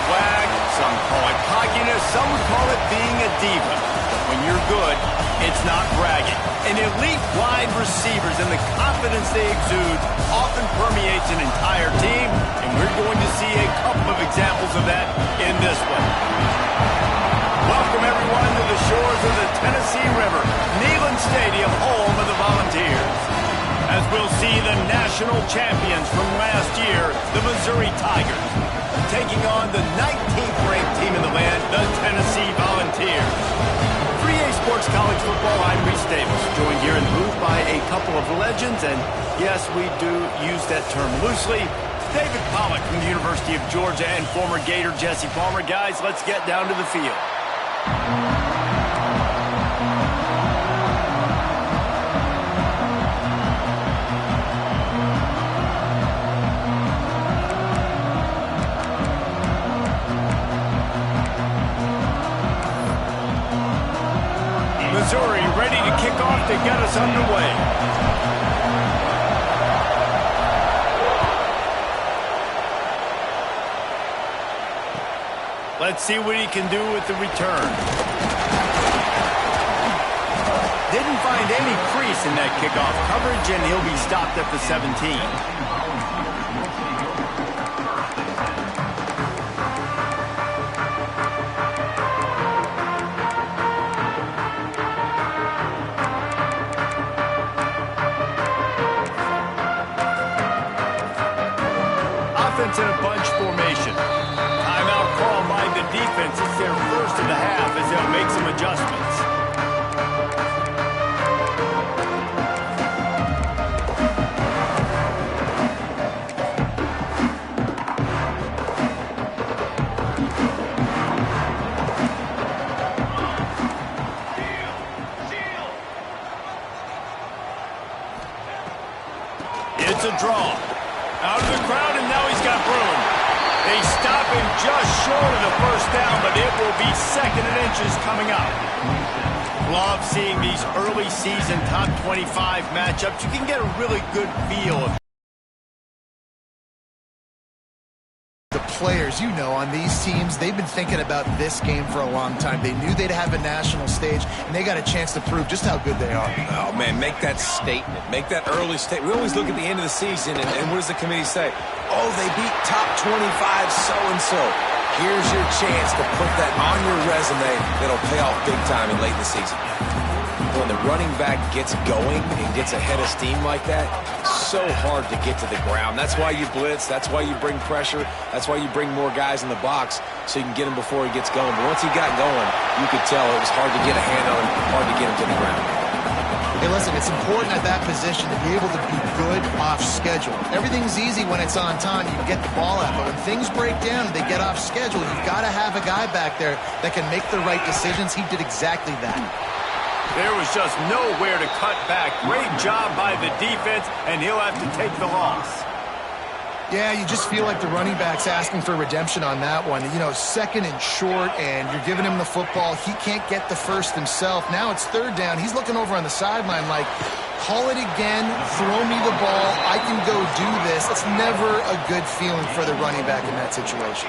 swag, some call it cockiness, some would call it being a diva. But when you're good, it's not bragging. An elite wide receivers and the confidence they exude often permeates an entire team, and we're going to see a couple of examples of that in this one. Welcome, everyone, to the shores of the Tennessee River, Neyland Stadium, home of the Volunteers. As we'll see the national champions from last year, the Missouri Tigers, taking on the 19th-ranked team in the land, the Tennessee Volunteers. 3A Sports College Football, I'm Reese Davis, joined here in the booth by a couple of legends, and yes, we do use that term loosely. David Pollack from the University of Georgia and former Gator Jesse Palmer. Guys, let's get down to the field. Missouri ready to kick off to get us underway. Let's see what he can do with the return. Didn't find any crease in that kickoff coverage, and he'll be stopped at the 17. In a bunch formation. Timeout called by the defense. It's their first of the half as they'll make some adjustments. It's a draw. Out of the crowd, and now he's got room. They stop him just short of the first down, but it will be second and inches coming up. Love seeing these early season top 25 matchups. You can get a really good feel of the players, you know, on these teams. They've been thinking about this game for a long time. They knew they'd have a national stage, and they got a chance to prove just how good they are. Oh, man, make that statement. Make that early statement. We always look at the end of the season, and what does the committee say? Oh, they beat top 25 so-and-so. Here's your chance to put that on your resume that'll pay off big time in late in the season. When the running back gets going and gets ahead of steam like that, so hard to get to the ground. That's why you blitz. That's why you bring pressure. That's why you bring more guys in the box so you can get him before he gets going. But once he got going, you could tell it was hard to get a hand on him, hard to get him to the ground. Hey, listen, it's important at that position to be able to be good off schedule. Everything's easy when it's on time. You get the ball out. But when things break down and they get off schedule, you've got to have a guy back there that can make the right decisions. He did exactly that. There was just nowhere to cut back. Great job by the defense, and he'll have to take the loss. Yeah, you just feel like the running back's asking for redemption on that one. You know, second and short, and you're giving him the football. He can't get the first himself. Now it's third down. He's looking over on the sideline like, call it again, throw me the ball, I can go do this. It's never a good feeling for the running back in that situation.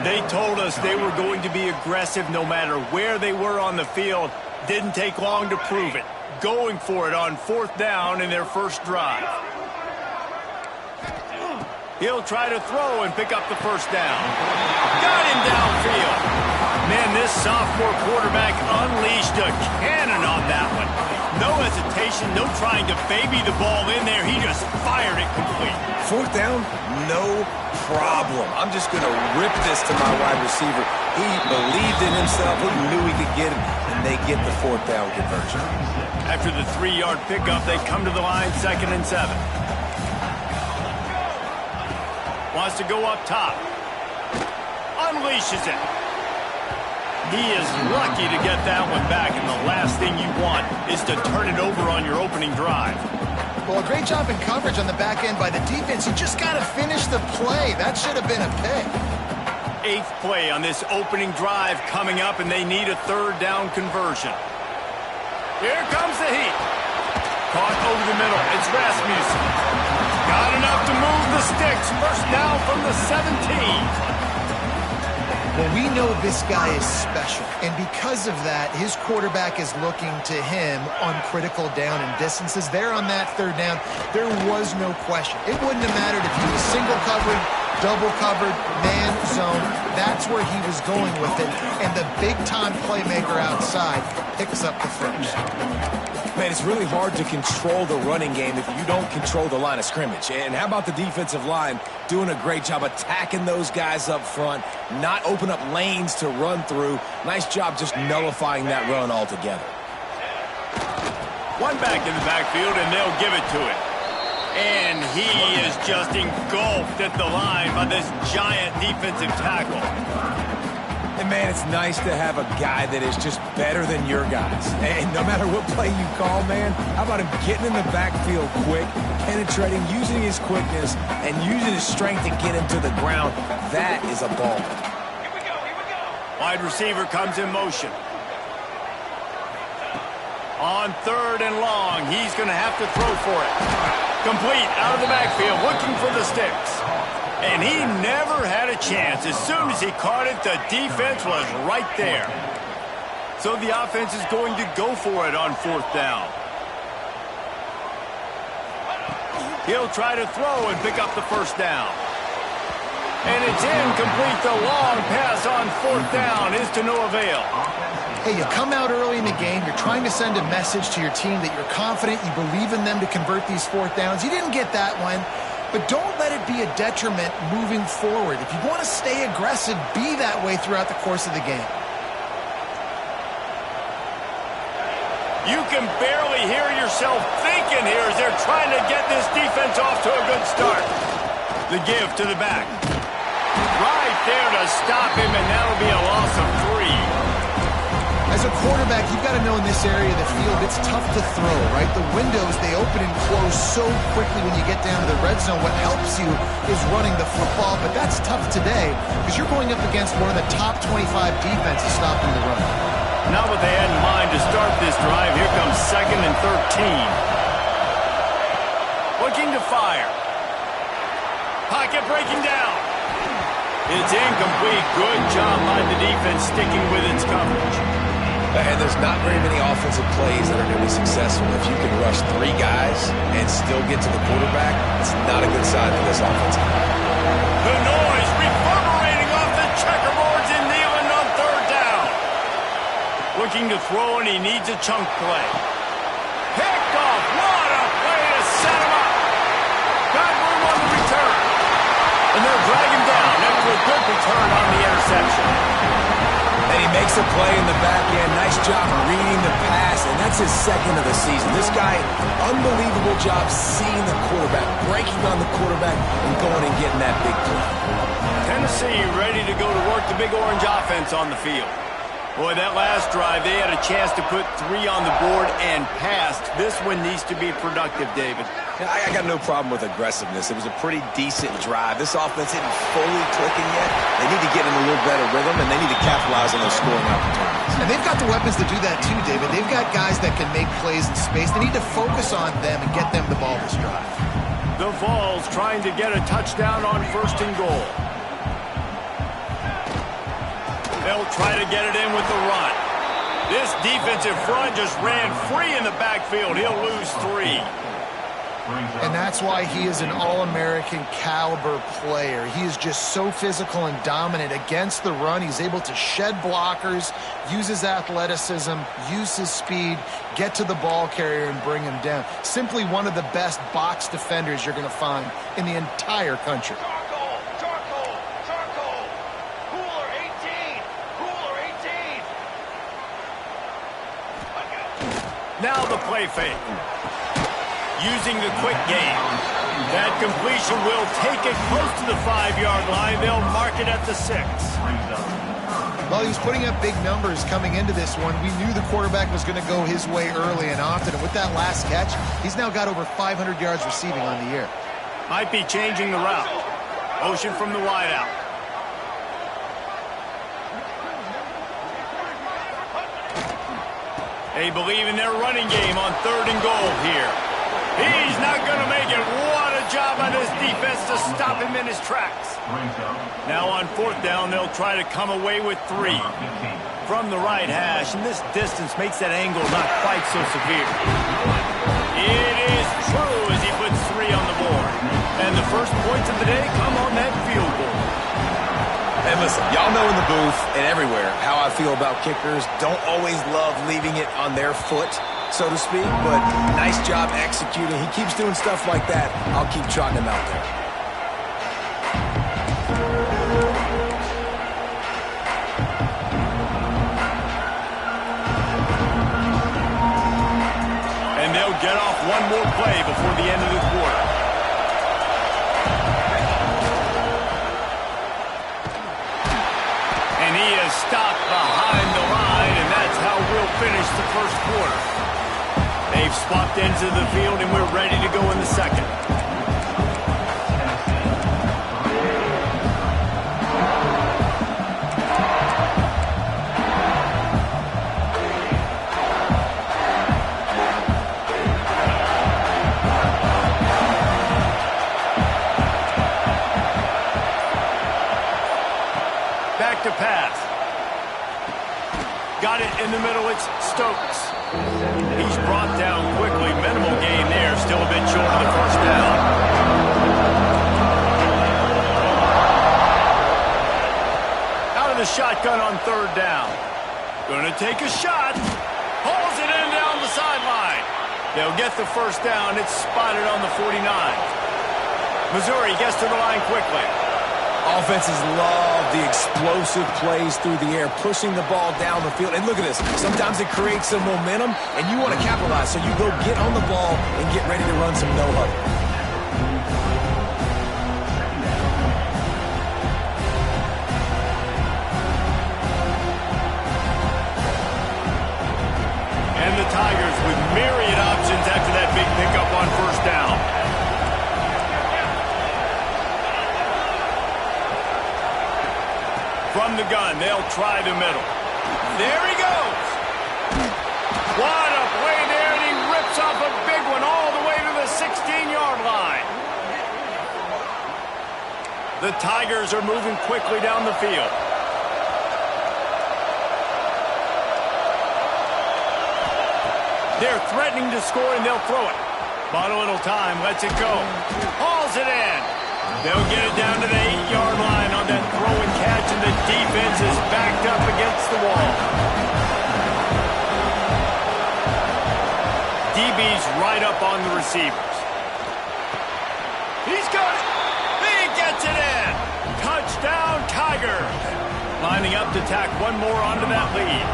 They told us they were going to be aggressive no matter where they were on the field. Didn't take long to prove it. Going for it on fourth down in their first drive. He'll try to throw and pick up the first down. Got him downfield. Man, this sophomore quarterback unleashed a cannon on that one. No hesitation, no trying to baby the ball in there. He just fired it complete. Fourth down, no problem. I'm just going to rip this to my wide receiver. He believed in himself. He knew he could get it, and they get the fourth down conversion. After the 3-yard pickup, they come to the line, 2nd and 7. Wants to go up top. Unleashes it. He is lucky to get that one back, and the last thing you want is to turn it over on your opening drive. Well, a great job in coverage on the back end by the defense. You just got to finish the play. That should have been a pick. 8th play on this opening drive coming up, and they need a 3rd down conversion. Here comes the heat. Caught over the middle. It's Rasmussen. Got enough to move the sticks. First down from the 17. Well, we know this guy is special, and because of that, his quarterback is looking to him on critical down and distances. There on that third down, there was no question. It wouldn't have mattered if he was single covered, double covered, man zone. That's where he was going with it, and the big-time playmaker outside picks up the first. Man, it's really hard to control the running game if you don't control the line of scrimmage. And how about the defensive line doing a great job attacking those guys up front, not open up lanes to run through. Nice job just nullifying that run altogether. One back in the backfield, and they'll give it to him. And he is just engulfed at the line by this giant defensive tackle. And, man, it's nice to have a guy that is just better than your guys. And no matter what play you call, man, how about him getting in the backfield quick, penetrating, using his quickness, and using his strength to get him to the ground. That is a ball. Here we go. Wide receiver comes in motion. On third and long, he's going to have to throw for it. Complete out of the backfield, looking for the sticks. And he never had a chance. As soon as he caught it, the defense was right there. So the offense is going to go for it on fourth down. He'll try to throw and pick up the first down. And it's incomplete. The long pass on fourth down is to no avail. Hey, you come out early in the game, you're trying to send a message to your team that you're confident, you believe in them to convert these fourth downs. You didn't get that one. But don't let it be a detriment moving forward. If you want to stay aggressive, be that way throughout the course of the game. You can barely hear yourself thinking here as they're trying to get this defense off to a good start. The give to the back. Right there to stop him, and that'll be a loss of 3. As a quarterback, you've got to know in this area of the field, it's tough to throw, right? The windows, they open and close so quickly when you get down to the red zone. What helps you is running the football, but that's tough today because you're going up against one of the top 25 defenses stopping the run. Not what they had in mind to start this drive. Here comes 2nd and 13. Looking to fire. Pocket breaking down. It's incomplete. Good job by the defense sticking with its coverage. And there's not very many offensive plays that are going to be successful. If you can rush 3 guys and still get to the quarterback, it's not a good sign for this offense. The noise reverberating off the checkerboards in Neyland on third down. Looking to throw, and he needs a chunk play. Picked off. What a play to set him up. Got room on the return. And they'll drag him down after a good return on the interception. And he makes a play in the back end. Nice job reading the pass, and that's his 2nd of the season. This guy, unbelievable job seeing the quarterback, breaking on the quarterback, and going and getting that big play. Tennessee ready to go to work the Big Orange offense on the field. Boy, that last drive, they had a chance to put 3 on the board and passed. This one needs to be productive, David. Yeah, I got no problem with aggressiveness. It was a pretty decent drive. This offense isn't fully clicking yet. They need to get in a little better rhythm, and they need to capitalize on those scoring opportunities. And they've got the weapons to do that too, David. They've got guys that can make plays in space. They need to focus on them and get them the ball this drive. The Vols trying to get a touchdown on 1st and goal. They'll try to get it in with the run. This defensive front just ran free in the backfield. He'll lose 3. And that's why he is an All-American caliber player. He is just so physical and dominant against the run. He's able to shed blockers, use his athleticism, use his speed, get to the ball carrier and bring him down. Simply one of the best box defenders you're going to find in the entire country. Now the play fake. Using the quick game. That completion will take it close to the 5-yard line. They'll mark it at the 6. Well, he was putting up big numbers coming into this one. We knew the quarterback was going to go his way early and often. And with that last catch, he's now got over 500 yards receiving on the year. Might be changing the route. Motion from the wideout. They believe in their running game on 3rd and goal here. He's not going to make it. What a good job by this defense to stop him in his tracks. Now on 4th down, they'll try to come away with 3. From the right hash, and this distance makes that angle not quite so severe. It is true as he puts 3 on the board. And the first points of the day come on that field goal. And listen, y'all know in the booth and everywhere how I feel about kickers. Don't always love leaving it on their foot, so to speak, but nice job executing. He keeps doing stuff like that. I'll keep trotting him out there. And they'll get off one more play before the end of the quarter. And he is stopped behind the line, and that's how we'll finish the first quarter. They've swapped ends of the field, and we're ready to go in the second. Back to pass. Got it in the middle. It's Stokes. He's brought down quickly. Minimal gain there. Still a bit short of the first down. Out of the shotgun on 3rd down. Going to take a shot. Hauls it in down the sideline. They'll get the first down. It's spotted on the 49. Missouri gets to the line quickly. Offenses love the explosive plays through the air, pushing the ball down the field. And look at this. Sometimes it creates some momentum, and you want to capitalize. So you go get on the ball and get ready to run some no-huddle. And the Tigers with myriad options after that big pickup on 1st down. From the gun, they'll try the middle. There he goes. What a play there, and he rips off a big one all the way to the 16-yard line. The Tigers are moving quickly down the field. They're threatening to score, and they'll throw it. Bought a little time, lets it go. Hauls it in. They'll get it down to the 8-yard line on that throw and catch, and the defense is backed up against the wall. DB's right up on the receivers. He's got it. He gets it in. Touchdown, Tigers. Lining up to tack one more onto that lead.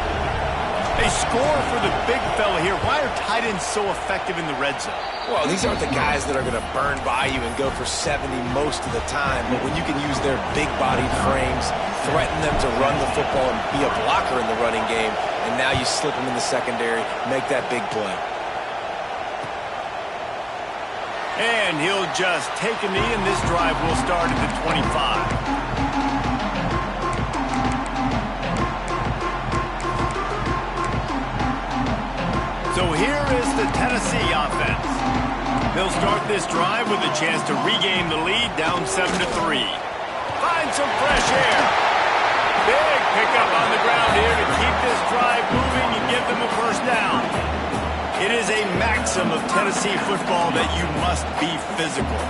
A score for the big fella here. Why are tight ends so effective in the red zone? Well, these aren't the guys that are going to burn by you and go for 70 most of the time. But when you can use their big-bodied frames, threaten them to run the football and be a blocker in the running game, and now you slip them in the secondary, make that big play. And he'll just take a knee, and this drive will start at the 25. So here is the Tennessee offense. They'll start this drive with a chance to regain the lead, down 7-3. Find some fresh air. Big pickup on the ground here to keep this drive moving and give them a first down. It is a maxim of Tennessee football that you must be physical.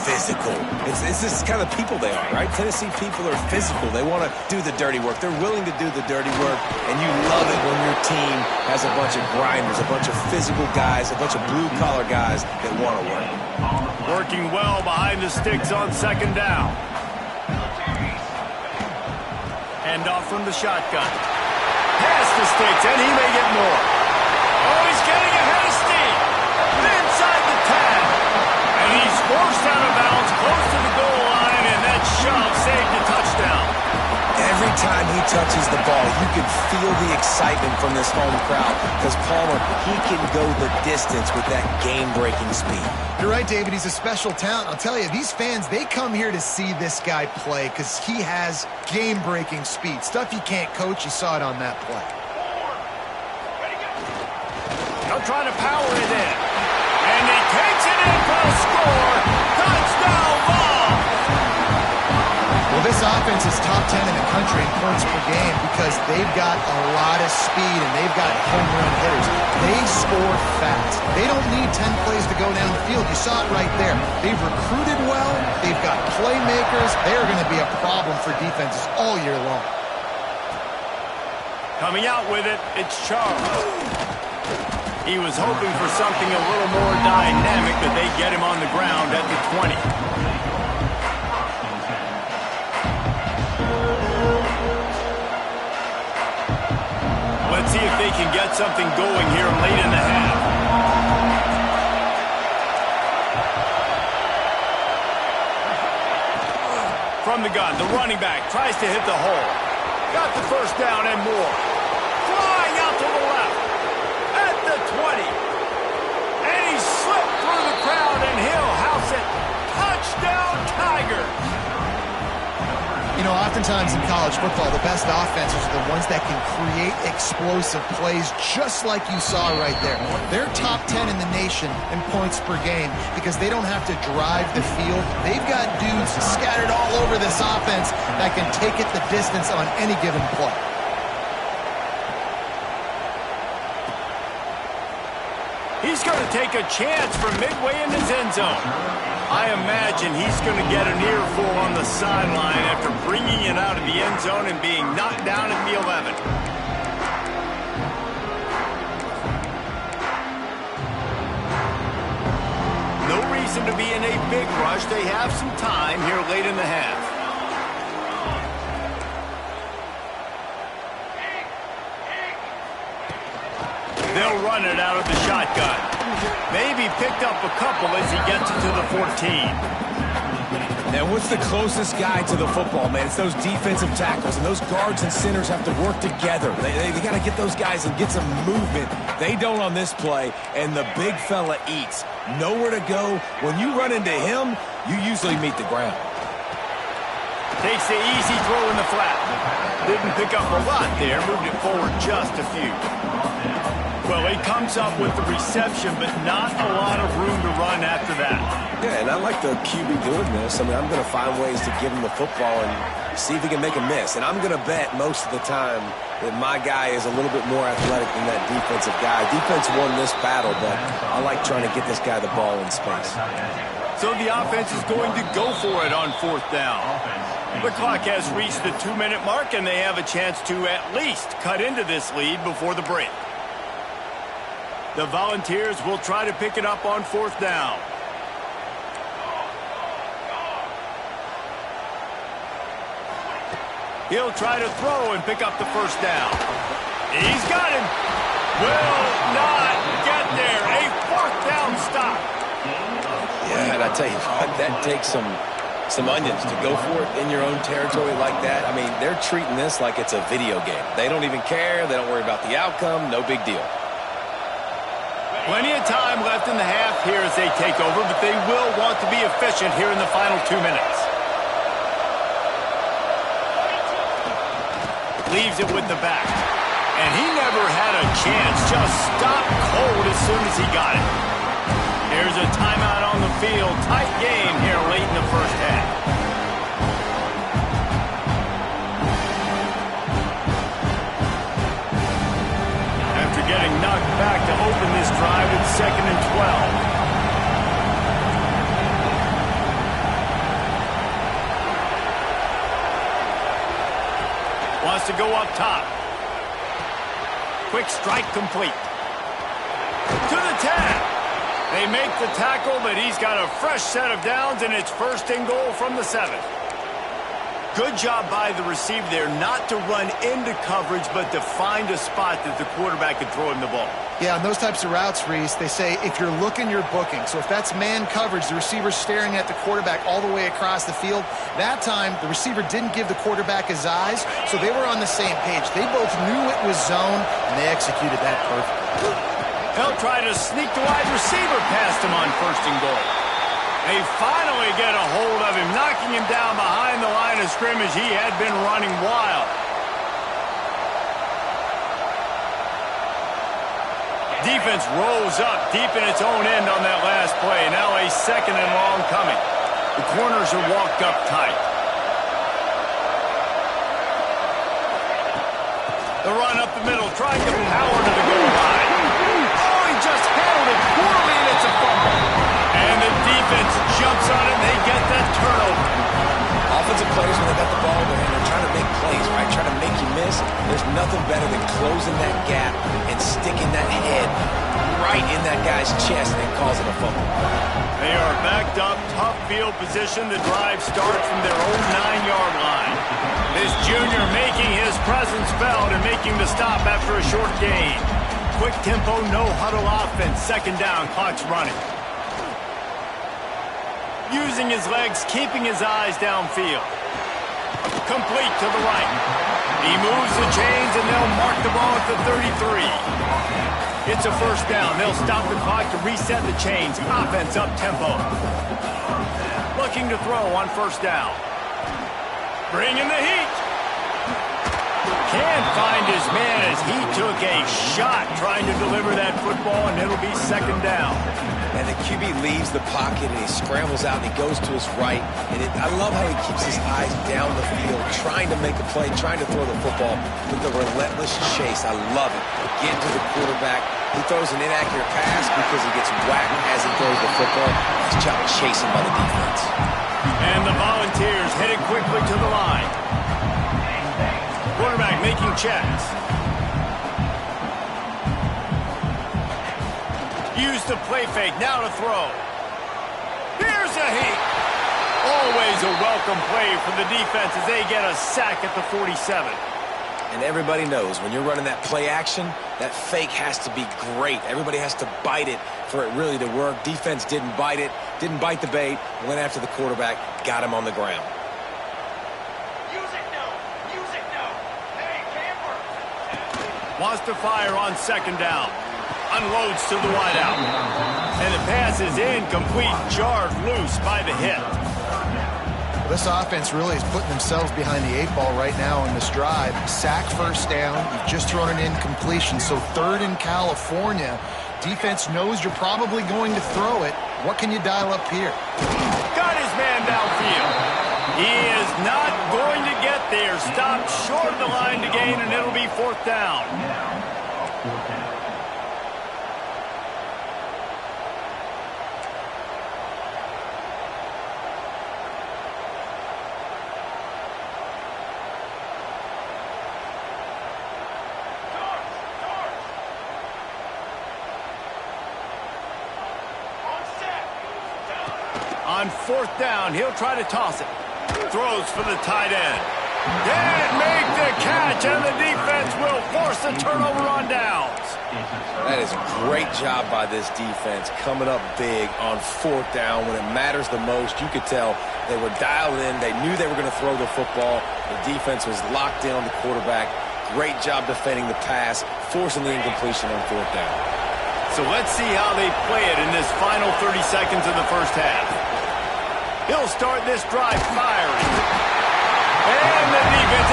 Physical. It's this kind of people they are, right? Tennessee people are physical. They want to do the dirty work. They're willing to do the dirty work, and you love it when your team has a bunch of grinders, a bunch of physical guys, a bunch of blue-collar guys that want to work. Working well behind the sticks on 2nd down. Hand off from the shotgun. Past the sticks, and he may get more. Oh, he's getting ahead of steam. Inside the 10. And he's forced out of bounds close to the goal line, and that shove saved a touchdown. Every time he touches the ball, you can feel the excitement from this home crowd because Palmer, he can go the distance with that game-breaking speed. You're right, David. He's a special talent. I'll tell you, these fans, they come here to see this guy play because he has game-breaking speed. Stuff you can't coach. You saw it on that play. They'll try to power it in. And he takes it in for a score. defense is top 10 in the country in points per game because they've got a lot of speed and they've got home run hitters. They score fast. They don't need 10 plays to go down the field. You saw it right there. They've recruited well. They've got playmakers. They're going to be a problem for defenses all year long. Coming out with it, it's Charles. He was hoping for something a little more dynamic, but they get him on the ground at the 20. Let's see if they can get something going here late in the half. From the gun, the running back tries to hit the hole. Got the first down and more. Flying out to the left. At the 20. And he slipped through the crowd and he'll house it. Touchdown, Tiger. You know, oftentimes in college football, the best offenses are the ones that can create explosive plays just like you saw right there. They're top 10 in the nation in points per game because they don't have to drive the field. They've got dudes scattered all over this offense that can take it the distance on any given play. He's going to take a chance from midway in his end zone. I imagine he's going to get an earful on the sideline after bringing it out of the end zone and being knocked down at the 11. No reason to be in a big rush. They have some time here late in the half. They'll run it out of the shotgun. Maybe picked up a couple as he gets it to the 14. Now, what's the closest guy to the football, man? It's those defensive tackles, and those guards and centers have to work together. They got to get those guys and get some movement. They don't on this play, and the big fella eats. Nowhere to go. When you run into him, you usually meet the ground. Takes the easy throw in the flat. Didn't pick up a lot there. Moved it forward just a few. Well, he comes up with the reception, but not a lot of room to run after that. Yeah, and I like the QB doing this. I mean, I'm going to find ways to give him the football and see if he can make a miss. And I'm going to bet most of the time that my guy is a little bit more athletic than that defensive guy. Defense won this battle, but I like trying to get this guy the ball in space. So the offense is going to go for it on fourth down. The clock has reached the 2-minute mark, and they have a chance to at least cut into this lead before the break. The Volunteers will try to pick it up on fourth down. He'll try to throw and pick up the first down. He's got him. Will not get there. A fourth down stop. Yeah, and I tell you what, that takes some onions to go for it in your own territory like that. I mean, they're treating this like it's a video game. They don't even care. They don't worry about the outcome. No big deal. Plenty of time left in the half here as they take over, but they will want to be efficient here in the final 2 minutes. Leaves it with the back. And he never had a chance. Just stopped cold as soon as he got it. There's a timeout on the field. Tight game here late in the first half. Getting knocked back to open this drive at 2nd and 12. Wants to go up top. Quick strike complete. To the 10. They make the tackle, but he's got a fresh set of downs, and it's 1st and goal from the 7. Good job by the receiver there not to run into coverage, but to find a spot that the quarterback can throw him the ball. Yeah, on those types of routes, Reese, they say if you're looking, you're booking. So if that's man coverage, the receiver's staring at the quarterback all the way across the field. That time, the receiver didn't give the quarterback his eyes, so they were on the same page. They both knew it was zone, and they executed that perfectly. He'll try to sneak the wide receiver past him on 1st and goal. They finally get a hold of him, knocking him down behind the line of scrimmage. He had been running wild. Defense rolls up deep in its own end on that last play. Now a 2nd and long coming. The corners are walked up tight. The run up the middle, trying to power to the goal line. Oh, he just handled it poorly, and it's a fumble. And the defense jumps on it, and they get that turnover. Offensive players, when they got the ball in their hand, they're trying to make plays, right? Trying to make you miss. There's nothing better than closing that gap and sticking that head right in that guy's chest and causing a fumble. They are backed up, tough field position. The drive starts from their own 9-yard line. This junior making his presence felt and making the stop after a short gain. Quick tempo, no huddle offense. Second down, clock's running. Using his legs, keeping his eyes downfield. Complete to the right. He moves the chains, and they'll mark the ball at the 33. It's a first down. They'll stop the clock to reset the chains. Offense up-tempo. Looking to throw on first down. Bringing the heat. Can't find his man as he took a shot trying to deliver that football, and it'll be second down. And the QB leaves the pocket, and he scrambles out, and he goes to his right. And I love how he keeps his eyes down the field, trying to make a play, trying to throw the football with the relentless chase. I love it. Get to the quarterback. He throws an inaccurate pass because he gets whacked as he throws the football. Nice job chasing by the defense. And the Volunteers headed quickly to the line. Quarterback making checks. Use the play fake, now to throw. Here's a heat. Always a welcome play for the defense as they get a sack at the 47. And everybody knows when you're running that play action, that fake has to be great. Everybody has to bite it for it really to work. Defense didn't bite it, didn't bite the bait, went after the quarterback, got him on the ground. Wants to fire on second down. Unloads to the wideout. And the pass is incomplete, jarred loose by the hit. This offense really is putting themselves behind the 8-ball right now on this drive. Sack first down. You've just thrown an incompletion. So third in California. Defense knows you're probably going to throw it. What can you dial up here? Got his man downfield. He is not going to get there. Stopped short of the line to gain, and it'll be fourth down. On fourth down, he'll try to toss it. Throws for the tight end. Can't make the catch, and the defense will force the turnover on downs. That is a great job by this defense, coming up big on fourth down when it matters the most. You could tell they were dialed in. They knew they were going to throw the football. The defense was locked in on the quarterback. Great job defending the pass, forcing the incompletion on fourth down. So let's see how they play it in this final 30 seconds of the first half. He'll start this drive firing. And the defense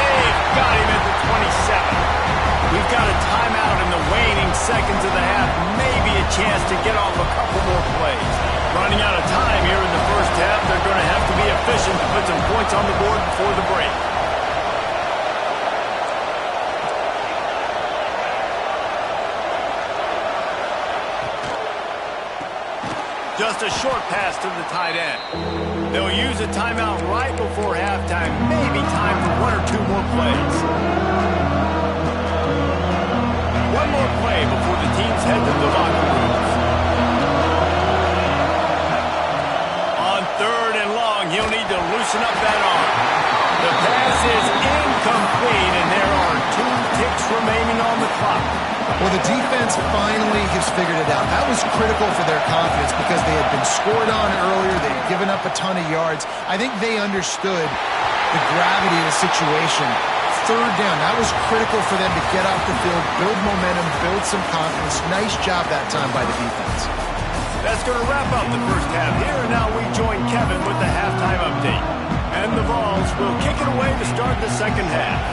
got him at the 27. We've got a timeout in the waning seconds of the half. Maybe a chance to get off a couple more plays. Running out of time here in the first half. They're going to have to be efficient to put some points on the board before the break. Just a short pass to the tight end. They'll use a timeout right before halftime. Maybe time for one or two more plays. One more play before the teams head to the locker rooms. On third and long, he'll need to loosen up that arm. The pass is incomplete, and there are 2 ticks remaining on the clock. Well, the defense finally has figured it out. That was critical for their confidence because they had been scored on earlier. They had given up a ton of yards. I think they understood the gravity of the situation. Third down, that was critical for them to get off the field, build momentum, build some confidence. Nice job that time by the defense. That's going to wrap up the first half here. And now we join Kevin with the halftime update. And the Vols will kick it away to start the second half.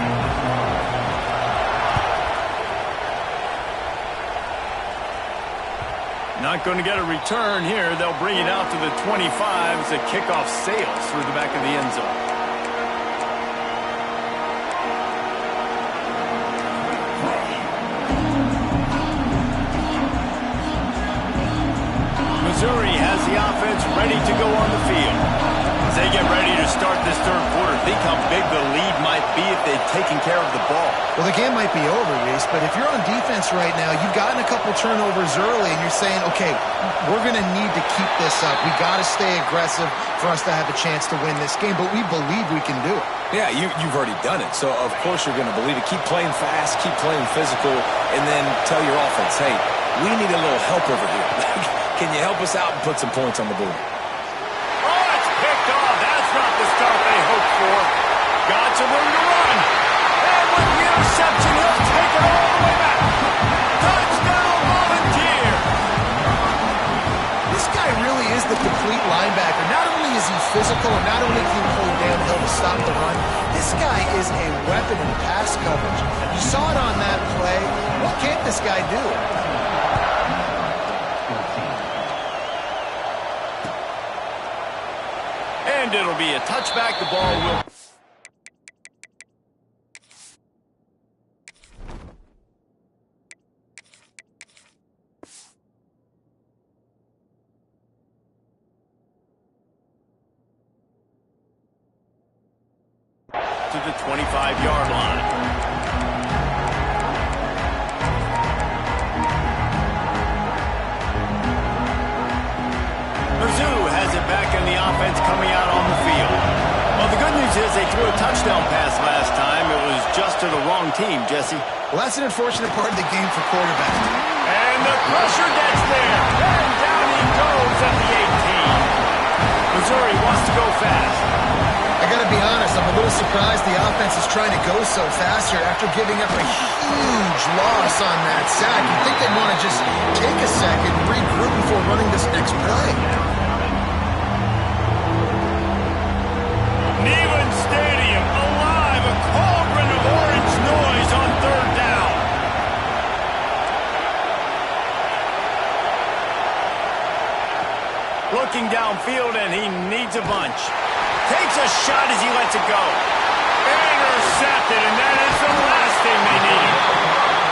Not going to get a return here. They'll bring it out to the 25 as the kickoff sails through the back of the end zone. start this third quarter. Think how big the lead might be if they'd taken care of the ball. Well, the game might be over, Reese, but if you're on defense right now, you've gotten a couple turnovers early, and you're saying, okay, we're going to need to keep this up. We got to stay aggressive for us to have a chance to win this game, but we believe we can do it. Yeah, you've already done it, so of course you're going to believe it. Keep playing fast, keep playing physical, and then tell your offense, hey, we need a little help over here. Can you help us out and put some points on the board? Oh, it's picked off. That's not the start they hoped for. Got some room to run. And with the interception, he'll take it all the way back. Touchdown, Volunteer. This guy really is the complete linebacker. Not only is he physical, and not only can he pull downhill to stop the run, this guy is a weapon in pass coverage. You saw it on that play. What can't this guy do? And it'll be a touchback. The ball will... to the 25-yard line. Mizzou has it back in the offense coming out on the field. Well, the good news is they threw a touchdown pass last time. It was just to the wrong team, Jesse. Well, that's an unfortunate part of the game for quarterbacks. And the pressure gets there. And down he goes at the 18. Missouri wants to go fast. I got to be honest, I'm a little surprised the offense is trying to go so fast here after giving up a huge loss on that sack. You'd think they'd want to just take a second, regroup before running this next play. Neyland Stadium alive, a cauldron of orange noise on third down. Looking downfield, and he needs a bunch. Takes a shot as he lets it go. Intercepted, and that is the last thing they needed.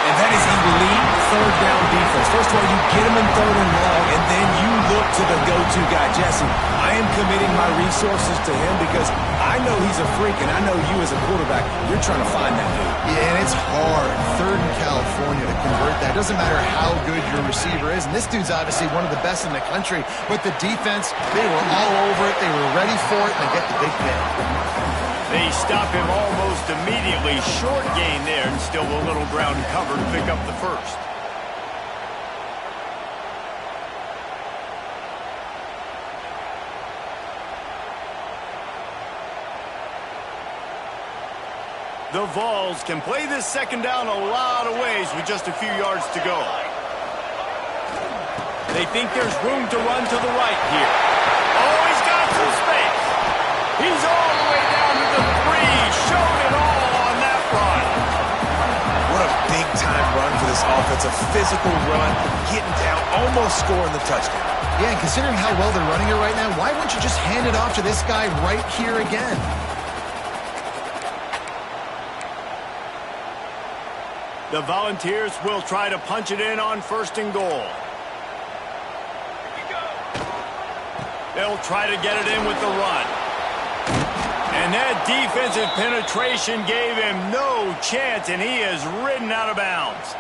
And that is elite third down defense. First of all, you get them in third and long, and then you look to the go-to guy, Jesse. I am committing my resources to him because I know he's a freak, and I know you as a quarterback, you're trying to find that dude. Yeah, and it's hard, third in California, to convert that. It doesn't matter how good your receiver is, and this dude's obviously one of the best in the country, but the defense, they were all over it, they were ready for it, and they get the big pick. They stop him almost immediately. Short gain there, and still a little ground cover to pick up the first. The Vols can play this second down a lot of ways with just a few yards to go. They think there's room to run to the right here. Oh, he's got some space. He's all the way down to the 3. Showed it all on that run. What a big-time run for this offense. A physical run, getting down, almost scoring the touchdown. Yeah, and considering how well they're running it right now, why wouldn't you just hand it off to this guy right here again? The Volunteers will try to punch it in on first and goal. They'll try to get it in with the run. And that defensive penetration gave him no chance, and he is ridden out of bounds.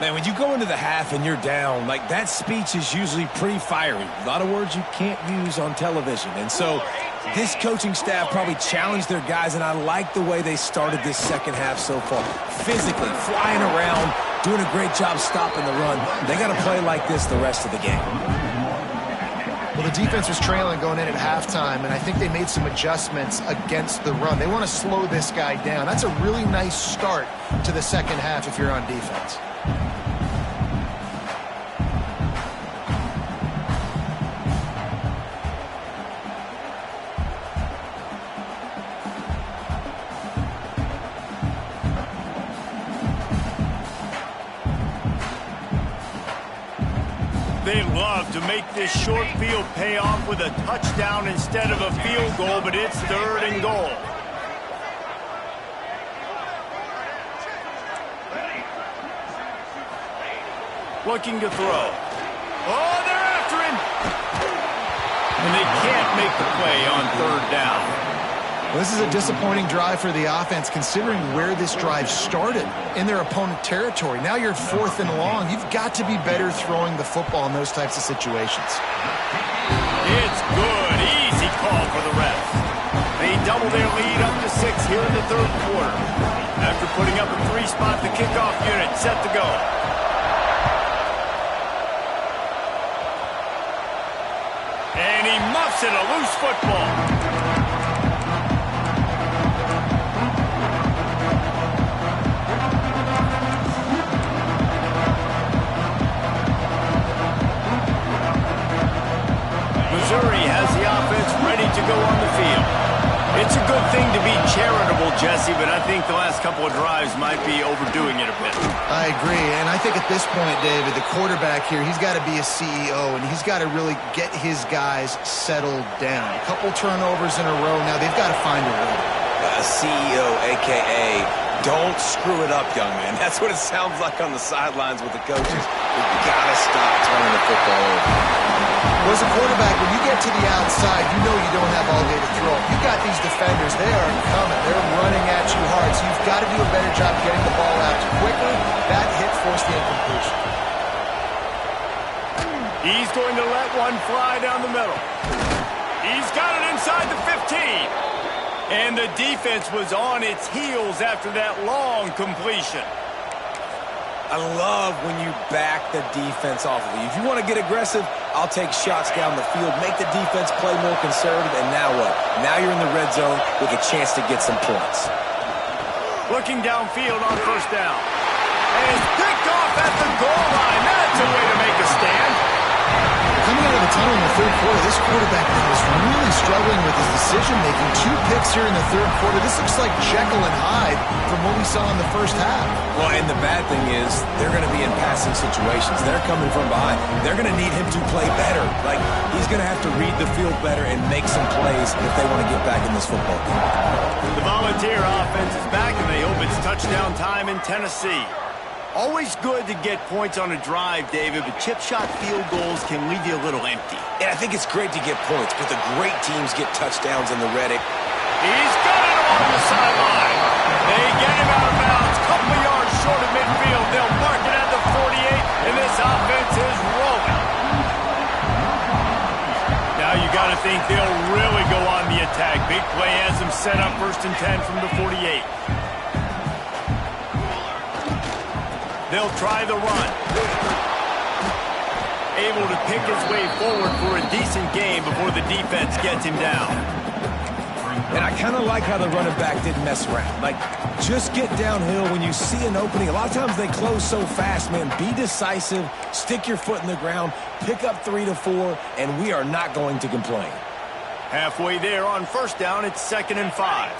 Man, when you go into the half and you're down, like that speech is usually pretty fiery. A lot of words you can't use on television. And so this coaching staff probably challenged their guys, and I like the way they started this second half so far. Physically, flying around, doing a great job stopping the run. They got to play like this the rest of the game. Well, the defense was trailing going in at halftime, and I think they made some adjustments against the run. They want to slow this guy down. That's a really nice start to the second half if you're on defense. They love to make this short field pay off with a touchdown instead of a field goal, but it's third and goal. Looking to throw. Oh, they're after him! And they can't make the play on third down. This is a disappointing drive for the offense, considering where this drive started, in their opponent territory. Now you're 4th and long. You've got to be better throwing the football in those types of situations. It's good. Easy call for the refs. They double their lead up to 6 here in the 3rd quarter. After putting up a 3-spot, the kickoff unit set to go. And he muffs it, a loose football. Missouri has the offense ready to go on the field. It's a good thing to be charitable, Jesse, but I think the last couple of drives might be overdoing it a bit. I agree, and I think at this point, David, the quarterback here, he's got to be a CEO, and he's got to really get his guys settled down. A couple turnovers in a row now. They've got to find a rhythm. A CEO, a.k.a. don't screw it up, young man. That's what it sounds like on the sidelines with the coaches. You've got to stop turning the football over. Well, as a quarterback, when you get to the outside, you know you don't have all day to throw. You've got these defenders. They are coming. They're running at you hard, so you've got to do a better job getting the ball out quicker. That hit forced the incompletion. He's going to let one fly down the middle. He's got it inside the 15. And the defense was on its heels after that long completion. I love when you back the defense off of you. If you want to get aggressive, I'll take shots down the field, make the defense play more conservative, and now what? Now you're in the red zone with a chance to get some points. Looking downfield on 1st down. And it's picked off at the goal line. That's a way to make a stand. Coming out of the tunnel in the 3rd quarter, this quarterback was really struggling with his decision-making. 2 picks here in the 3rd quarter. This looks like Jekyll and Hyde from what we saw in the 1st half. Well, and the bad thing is they're going to be in passing situations. They're coming from behind. They're going to need him to play better. Like, he's going to have to read the field better and make some plays if they want to get back in this football game. The Volunteer offense is back, and they hope it's touchdown time in Tennessee. Always good to get points on a drive, David, but chip shot field goals can leave you a little empty. And I think it's great to get points, but the great teams get touchdowns in the Reddick. He's got it along the sideline. They get him out of bounds, couple yards short of midfield. They'll mark it at the 48, and this offense is rolling. Now you got to think they'll really go on the attack. Big play has them set up 1st and 10 from the 48. They'll try the run. Able to pick his way forward for a decent game before the defense gets him down. And I kind of like how the running back didn't mess around. Like, just get downhill when you see an opening. A lot of times they close so fast, man. Be decisive, stick your foot in the ground, pick up 3 to 4, and we are not going to complain. Halfway there on 1st down, it's 2nd and 5.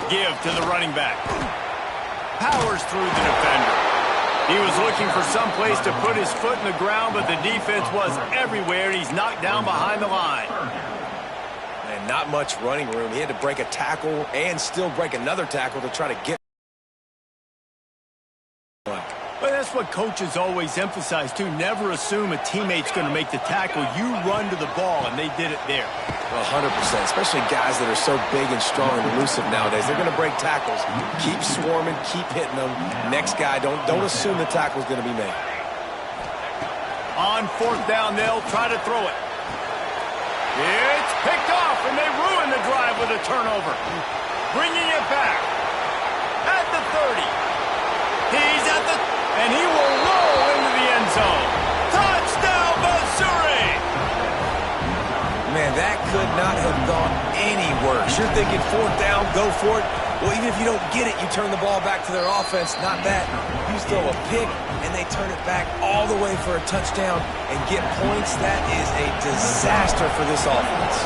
Give to the running back. Powers through the defender. He was looking for some place to put his foot in the ground, but the defense was everywhere, and he's knocked down behind the line. And not much running room. He had to break a tackle and still break another tackle to try to get. But that's what coaches always emphasize, too. Never assume a teammate's going to make the tackle. You run to the ball, and they did it there. 100%, especially guys that are so big and strong and elusive nowadays. They're going to break tackles. Keep swarming, keep hitting them. Next guy, don't assume the tackle's going to be made. On 4th down, they'll try to throw it. It's picked off, and they ruin the drive with a turnover. Bringing it back at the 30. He's at the... and he will roll into the end zone. Touchdown, Missouri! Man, that could not have gone any worse. You're thinking 4th down, go for it. Well, even if you don't get it, you turn the ball back to their offense. Not that. You throw a pick, and they turn it back all the way for a touchdown and get points. That is a disaster for this offense.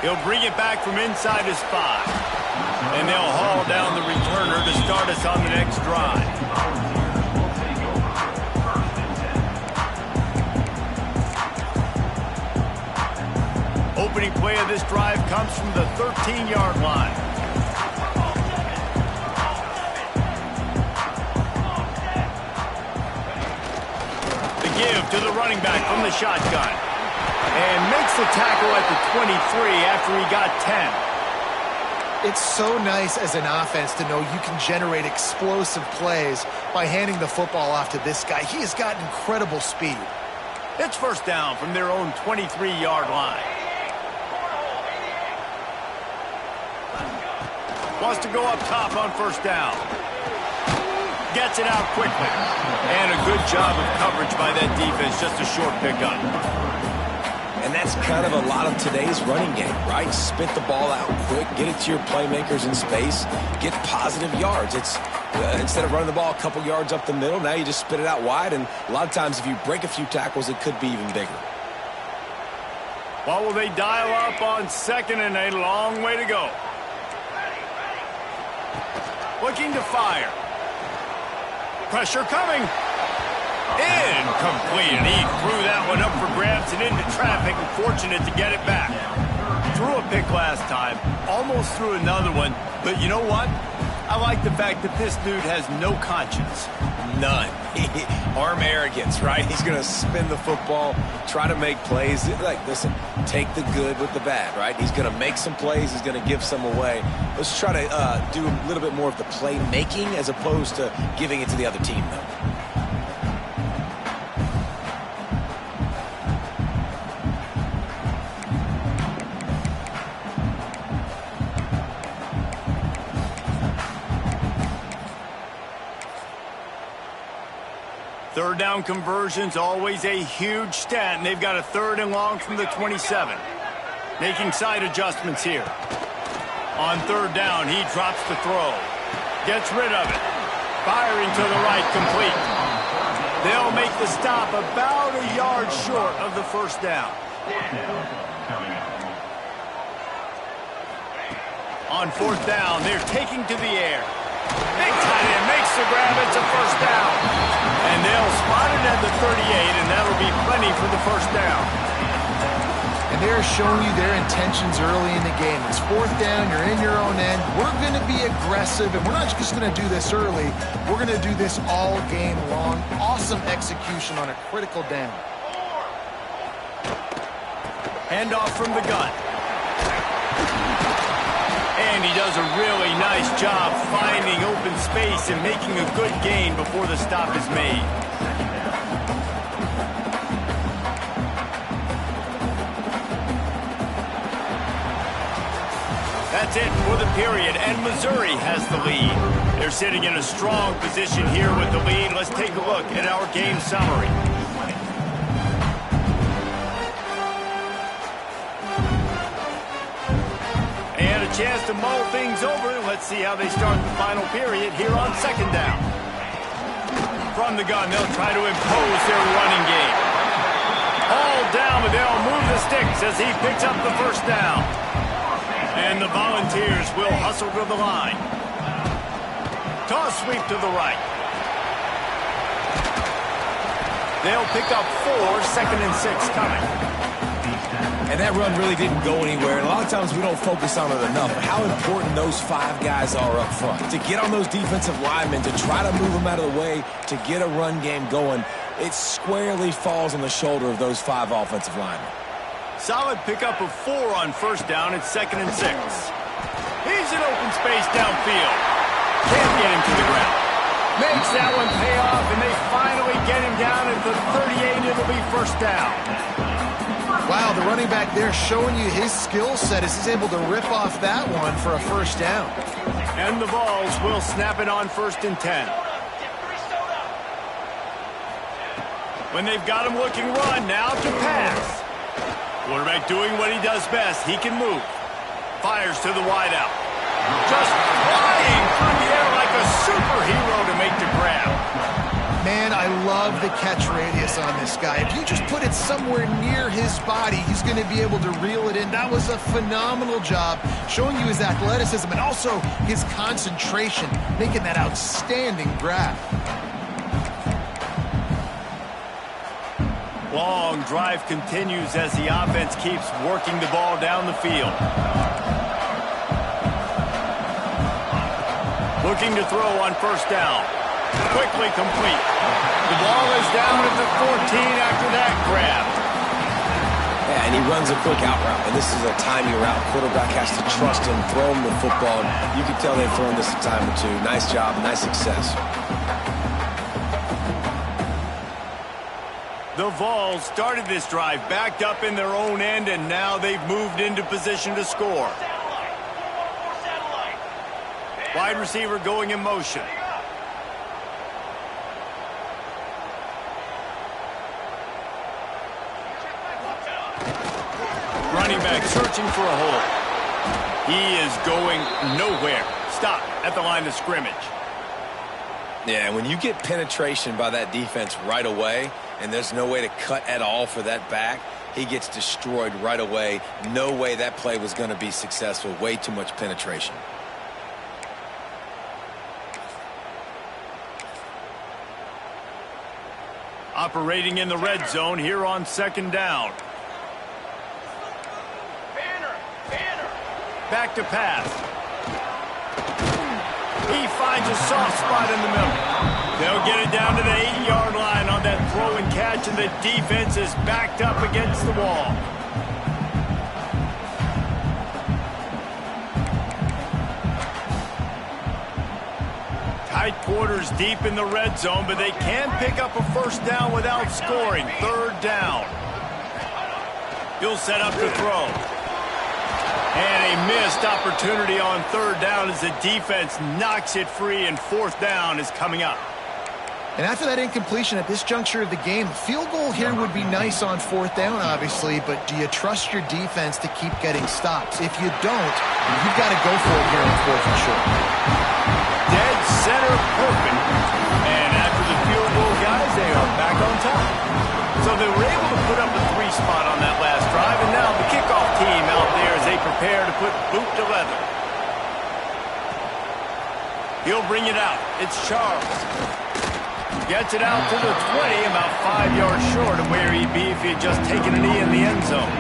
He'll bring it back from inside his 5. And they'll haul down the returner to start us on the next drive. Opening play of this drive comes from the 13-yard line. The give to the running back from the shotgun. And makes the tackle at the 23 after he got 10. It's so nice as an offense to know you can generate explosive plays by handing the football off to this guy. He has got incredible speed. It's first down from their own 23-yard line. Wants to go up top on first down. Gets it out quickly. And a good job of coverage by that defense. Just a short pickup. And that's kind of a lot of today's running game, right? Spit the ball out quick, get it to your playmakers in space, get positive yards. It's instead of running the ball a couple yards up the middle, now you just spit it out wide, and a lot of times if you break a few tackles, it could be even bigger. What will they dial up on second and a long way to go? Looking to fire. Pressure coming. Incomplete, and he threw that one up for grabs and into traffic, and fortunate to get it back. Threw a pick last time, almost threw another one, but you know what? I like the fact that this dude has no conscience. None. Arm arrogance, right? He's going to spin the football, try to make plays. Like, listen, take the good with the bad, right? He's going to make some plays. He's going to give some away. Let's try to do a little bit more of the play making as opposed to giving it to the other team, though. Third down conversion's always a huge stat, and they've got a third and long from the 27. Making side adjustments here. On third down, he drops the throw. Gets rid of it. Firing to the right, complete. They'll make the stop about a yard short of the first down. On fourth down, they're taking to the air. Big tight end makes the grab. It's a first down. And they'll spot it at the 38, and that'll be plenty for the first down. And they're showing you their intentions early in the game. It's fourth down. You're in your own end. We're going to be aggressive, and we're not just going to do this early. We're going to do this all game long. Awesome execution on a critical down. Handoff from the gun. And he does a really nice job finding open space and making a good gain before the stop is made. That's it for the period, and Missouri has the lead. They're sitting in a strong position here with the lead. Let's take a look at our game summary. And a chance to mull things over. Let's see how they start the final period here on second down. From the gun, they'll try to impose their running game. All down, but they'll move the sticks as he picks up the first down. And the Volunteers will hustle to the line. Toss sweep to the right. They'll pick up 4, second and 6 coming. And that run really didn't go anywhere. And a lot of times we don't focus on it enough. But how important those 5 guys are up front. To get on those defensive linemen, to try to move them out of the way, to get a run game going, it squarely falls on the shoulder of those 5 offensive linemen. Solid pickup of 4 on first down. It's second and 6. He's in open space downfield. Can't get him to the ground. Makes that one pay off, and they finally get him down at the 38. It'll be first down. Wow, the running back there showing you his skill set as he's able to rip off that one for a first down. And the Vols will snap it on first and 10. When they've got him looking run, now to pass. Quarterback doing what he does best. He can move. Fires to the wideout. Just flying through the air like a superhero to make the grab. Man, I love the catch radius on this guy. If you just put it somewhere near his body, he's going to be able to reel it in. That was a phenomenal job, showing you his athleticism and also his concentration, making that outstanding grab. Long drive continues as the offense keeps working the ball down the field. Looking to throw on first down. Quickly complete. The ball is down at the 14 after that grab. Yeah, and he runs a quick out route, and this is a timing route. Quarterback has to trust him, throw him the football. You can tell they've thrown this a time or two. Nice job, nice success. The Vols started this drive backed up in their own end, and now they've moved into position to score. Wide receiver going in motion. Running back searching for a hole. He is going nowhere. Stop at the line of scrimmage. Yeah, and when you get penetration by that defense right away, and there's no way to cut at all for that back, he gets destroyed right away. No way that play was going to be successful. Way too much penetration. Operating in the red zone here on second down. Back to pass. He finds a soft spot in the middle. They'll get it down to the 8-yard line on that throw and catch, and the defense is backed up against the wall. Tight quarters deep in the red zone, but they can pick up a first down without scoring. Third down. He'll set up to throw. And a missed opportunity on third down as the defense knocks it free, and fourth down is coming up. And after that incompletion at this juncture of the game, a field goal here would be nice on fourth down, obviously, but do you trust your defense to keep getting stops? If you don't, you've got to go for it here on fourth and short. Dead center perfect. And after the field goal, guys, they are back on top. So they were able to put up a 3 spot on that last drive, and now the kickoff team out there as they prepare to put boot to leather. He'll bring it out. It's Charles. Gets it out to the 20, about 5 yards short of where he'd be if he had just taken a knee in the end zone.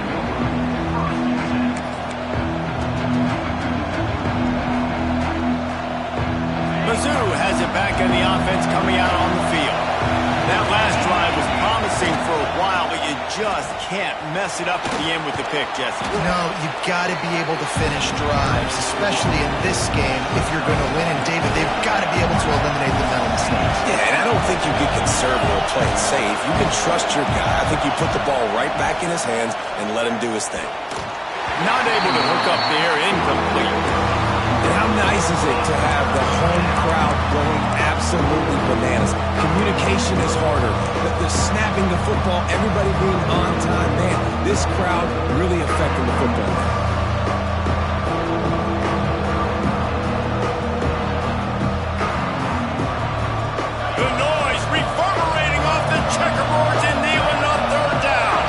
Mizzou has it back in the offense coming out on the field. That last drive was promising for a while, but you just can't mess it up at the end with the pick, Jesse. No, you've got to be able to finish drives, especially in this game. If you're going to win, and David, they've got to be able to eliminate the mental mistakes. Yeah, and I don't think you get conservative or play it safe. You can trust your guy. I think you put the ball right back in his hands and let him do his thing. Not able to hook up there, incomplete. And how nice is it to have the home crowd going absolutely bananas? Communication is harder. The snapping the football, everybody being on time. Man, this crowd really affecting the football game. The noise reverberating off the checkerboards in Neyland on third down.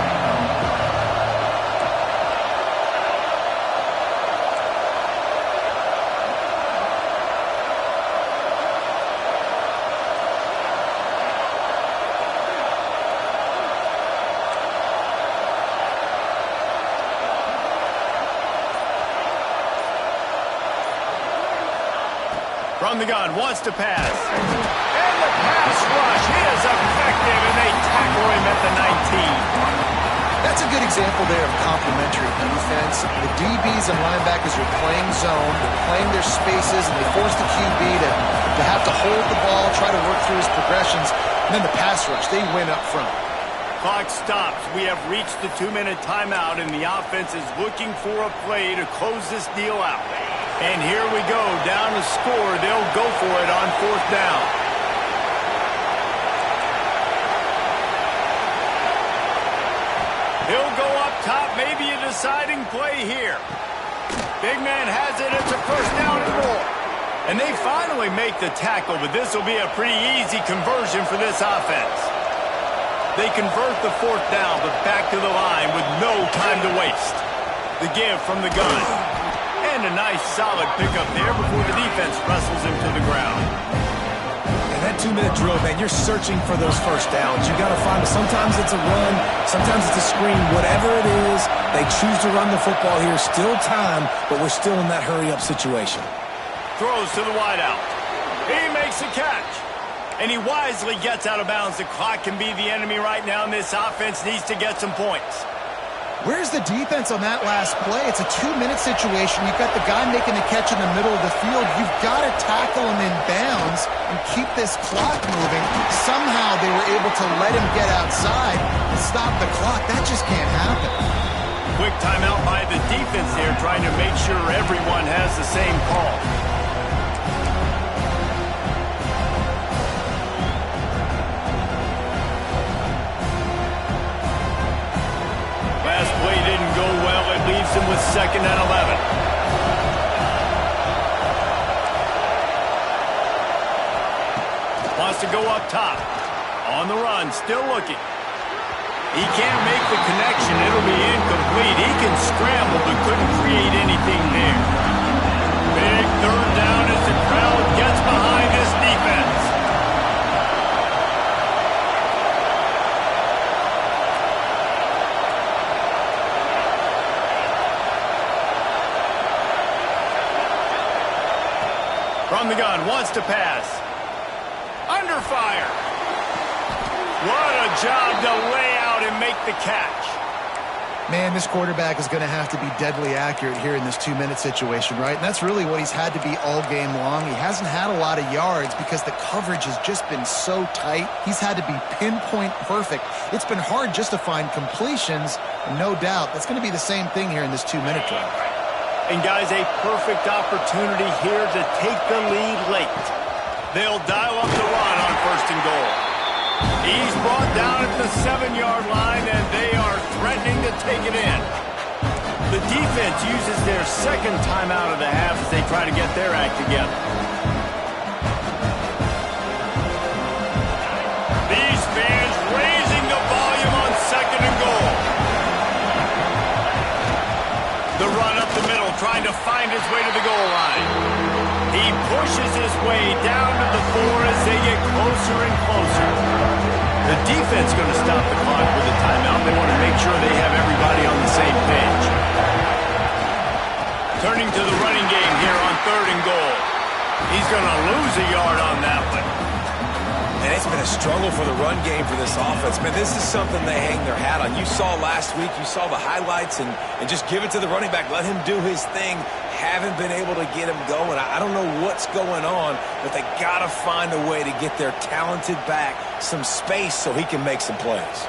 From the gun, wants to pass. And the pass rush is effective, and they tackle him at the 19. That's a good example there of complementary defense. The DBs and linebackers are playing zone, they're playing their spaces, and they force the QB to have to hold the ball, try to work through his progressions, and then the pass rush, they win up front. Clock stops. We have reached the 2-minute timeout, and the offense is looking for a play to close this deal out. And here we go, down to score. They'll go for it on fourth down. He'll go up top, maybe a deciding play here. Big man has it, it's a first down and more. And they finally make the tackle, but this will be a pretty easy conversion for this offense. They convert the fourth down, but back to the line with no time to waste. The give from the gun. And a nice solid pickup there before the defense wrestles him to the ground. And that 2-minute drill, man, you're searching for those first downs. You got to find it. Sometimes it's a run, sometimes it's a screen. Whatever it is, they choose to run the football here. Still time, but we're still in that hurry-up situation. Throws to the wideout. He makes the catch. And he wisely gets out of bounds. The clock can be the enemy right now, and this offense needs to get some points. Where's the defense on that last play? It's a 2-minute situation. You've got the guy making the catch in the middle of the field. You've got to tackle him in bounds and keep this clock moving. Somehow they were able to let him get outside and stop the clock. That just can't happen. Quick timeout by the defense there, trying to make sure everyone has the same call. Last play didn't go well. It leaves him with 2nd and 11. Wants to go up top. On the run, still looking. He can't make the connection. It'll be incomplete. He can scramble, but couldn't create anything there. Big 3rd down as the crowd gets behind this defense. From the gun, wants to pass. Under fire. What a job to lay out and make the catch. Man, this quarterback is going to have to be deadly accurate here in this 2-minute situation, right? And that's really what he's had to be all game long. He hasn't had a lot of yards because the coverage has just been so tight. He's had to be pinpoint perfect. It's been hard just to find completions, and no doubt that's going to be the same thing here in this 2-minute drive. And guys, a perfect opportunity here to take the lead late. They'll dial up the run on 1st and goal. He's brought down at the 7-yard line, and they are threatening to take it in. The defense uses their 2nd timeout of the half as they try to get their act together. These fans raising the volume on 2nd and goal. The run up the middle, trying to find his way to the goal line. He pushes his way down to the 4 as they get closer and closer. The defense going to stop the clock with a timeout. They want to make sure they have everybody on the same page. Turning to the running game here on 3rd and goal. He's going to lose a yard on that one. And it's been a struggle for the run game for this offense. Man, this is something they hang their hat on. You saw last week, you saw the highlights, and just give it to the running back. Let him do his thing. Haven't been able to get him going. I don't know what's going on, but they got to find a way to get their talented back some space so he can make some plays.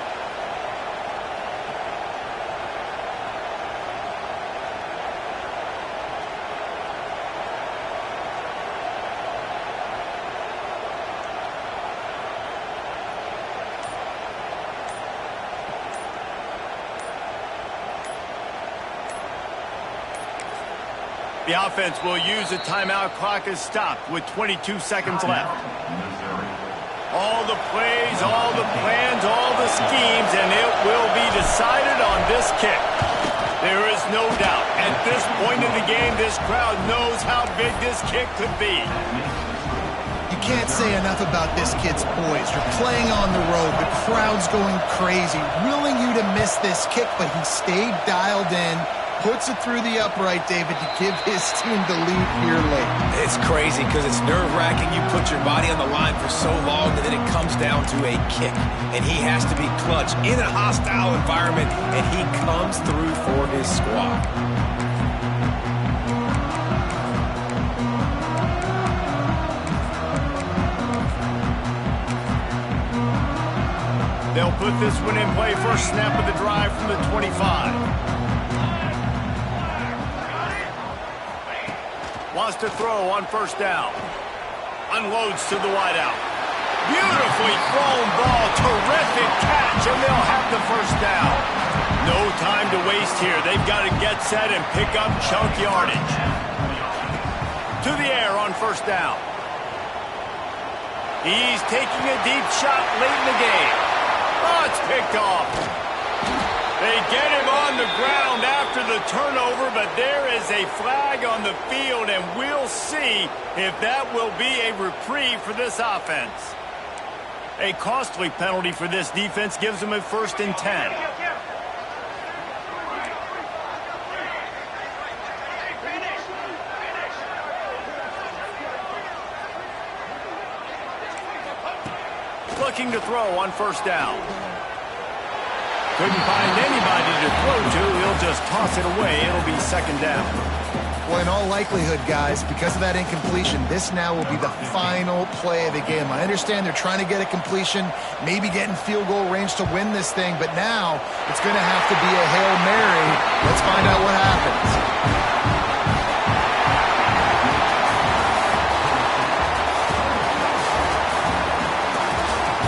The offense will use a timeout. Clock is stopped with 22 seconds left. All the plays, all the plans, all the schemes, and it will be decided on this kick. There is no doubt. At this point in the game, this crowd knows how big this kick could be. You can't say enough about this kid's poise. You're playing on the road. The crowd's going crazy, willing you to miss this kick, but he stayed dialed in. Puts it through the upright, David, to give his team the lead here late. It's crazy because it's nerve-wracking. You put your body on the line for so long, and then it comes down to a kick. And he has to be clutch in a hostile environment, and he comes through for his squad. They'll put this one in play. First snap of the drive from the 25. Wants to throw on 1st down. Unloads to the wideout. Beautifully thrown ball. Terrific catch, and they'll have the 1st down. No time to waste here. They've got to get set and pick up chunk yardage. To the air on 1st down. He's taking a deep shot late in the game. Oh, it's picked off. They get him on the ground after the turnover, but there is a flag on the field, and we'll see if that will be a reprieve for this offense. A costly penalty for this defense gives them a 1st and 10. looking to throw on first down. Couldn't find anybody to throw to. He'll just toss it away. It'll be second down. Well, in all likelihood, guys, because of that incompletion, this now will be the final play of the game. I understand they're trying to get a completion, maybe get in field goal range to win this thing, but now it's going to have to be a Hail Mary. Let's find out what happens.